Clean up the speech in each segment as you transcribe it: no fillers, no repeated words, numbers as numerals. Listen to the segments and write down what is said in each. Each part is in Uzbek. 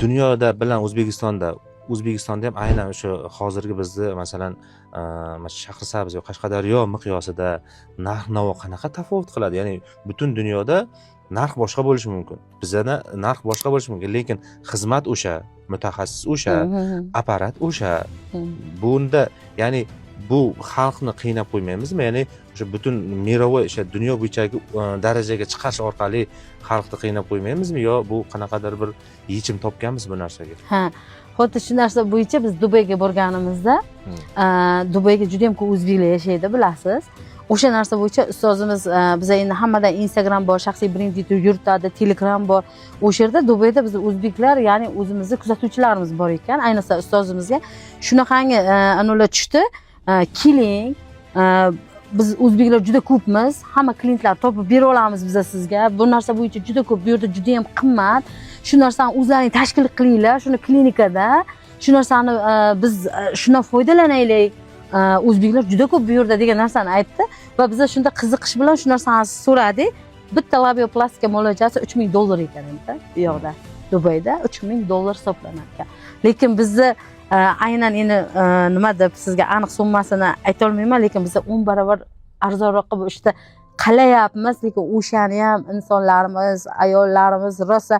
Dunyoda bilan O'zbekistonda ham aynan o'sha hozirgi bizni masalan Shahrisabz yoki Qashqadaryo miqyosida narx-navo qanaqa tafovut qiladi? Ya'ni butun dunyoda narx boshqa bo'lishi mumkin. Bizda narx boshqa bo'lishi mumkin, lekin xizmat o'sha, mutaxassis o'sha, apparat o'sha. Bunda ya'ni bu xalqni qiynab qo'ymaymizmi? Ya'ni o'sha butun mirovoy o'sha dunyo bo'yichagi darajaga chiqish orqali xalqni qiynab qo'ymaymizmi yo bu qanaqadir bir yechim topganmiz bu narsaga? Ha, xuddi shu narsa bo'yicha biz Dubayga borganimizda, Dubayga juda ham ko'p o'zbeklar yashaydi, bilasiz. O'sha narsa bo'yicha ustozimiz biza endi hammadan Instagram bor, shaxsiy brend yuritadi, Telegram bor. O'sha yerda Dubayda biz o'zbeklar, ya'ni o'zimizni kuzatuvchilarimiz bor ekan. Ayniqsa ustozimizga shunaqangi ular tushdi. Keling, biz o'zbeklar juda ko'pmiz, hamma klientlar topib bera olamiz biz sizga. Bu narsa bo'yicha juda ko'p, bu yerda juda ham qimmat. Shu narsani o'zlaring tashkil qilinglar, shuni klinikada. Shu narsani biz shundan foydalanaylik. O'zbeklar juda ko'p bu yerda degan narsani aytdi va biz shunda qiziqish bilan shu narsani so'radik. Bitta labioplastika muolajasi $3000 ekan endi bu yoqda, Dubayda $3000 hisoblanar ekan. Lekin bizni aynan endi nima deb sizga aniq summasini ayta olmayman, lekin biz 10 barobar arzonroq qilib ishda qilyapmiz, lekin o'shani ham insonlarimiz, ayollarimiz rosa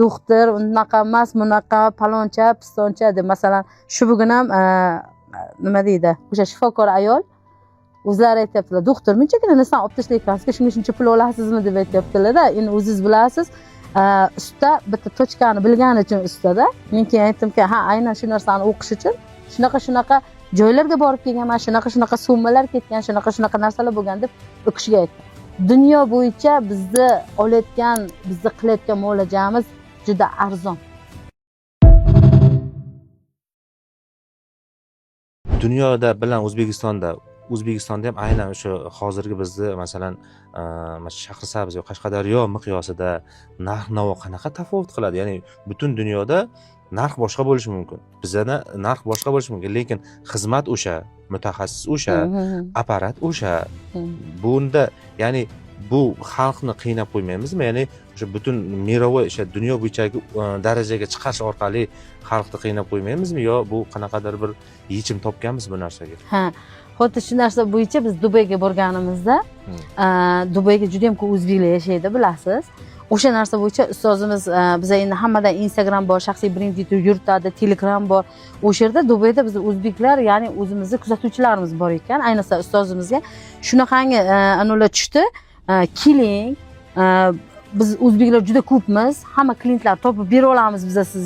doktor unaqa emas, bunaqa paloncha, pistoncha deb masalan shu bugun ham nima deydi, o'sha shifokor ayol o'zlari aytyaptilar, doktor munchagina narsani olib tashlayapsiz, shuncha pul olasizmi deb aytyaptilar-da. Endi o'zingiz bilasiz, usta bitta tochkani bilgani uchun ustada. Men keyin aytdimki, ha, aynan shu narsani o'qish uchun shunaqa joylarga borib kelganman, shunaqa summalar ketgan, shunaqa narsalar bo'lgan deb u kishiga aytdim. Dunyo bo'yicha bizni olayotgan, bizni qilayotgan muolajamiz juda arzon. Dunyoda bilan O'zbekistonda ham aynan o'sha hozirgi bizni masalan Shahrisabz yoki Qashqadaryo miqyosida narx-navo qanaqa tafovut qiladi? Ya'ni butun dunyoda narx boshqa bo'lishi mumkin. Bizda narx boshqa bo'lishi mumkin, lekin xizmat o'sha, mutaxassis o'sha, apparat o'sha. Bunda ya'ni bu xalqni qiynab qo'ymaymizmi? Ya'ni o'sha butun mirovoy o'sha dunyo bo'yichagi darajaga chiqish orqali xalqni qiynab qo'ymaymizmi yo bu qanaqadir bir yechim topganmiz bu narsaga? Ha, xuddi shu narsa bo'yicha biz Dubayga borganimizda, Dubayga juda ham ko'p o'zbeklar yashaydi, bilasiz. O'sha narsa bo'yicha ustozimiz biza endi hammadan Instagram bor, shaxsiy brend yuritadi, Telegram bor. O'sha yerda Dubayda biz o'zbeklar, ya'ni o'zimizni kuzatuvchilarimiz bor ekan. Ayniqsa ustozimizga shunaqangi ular tushdi. Keling, biz o'zbeklar juda ko'pmiz, hamma klientlar topib bera olamiz biz sizga.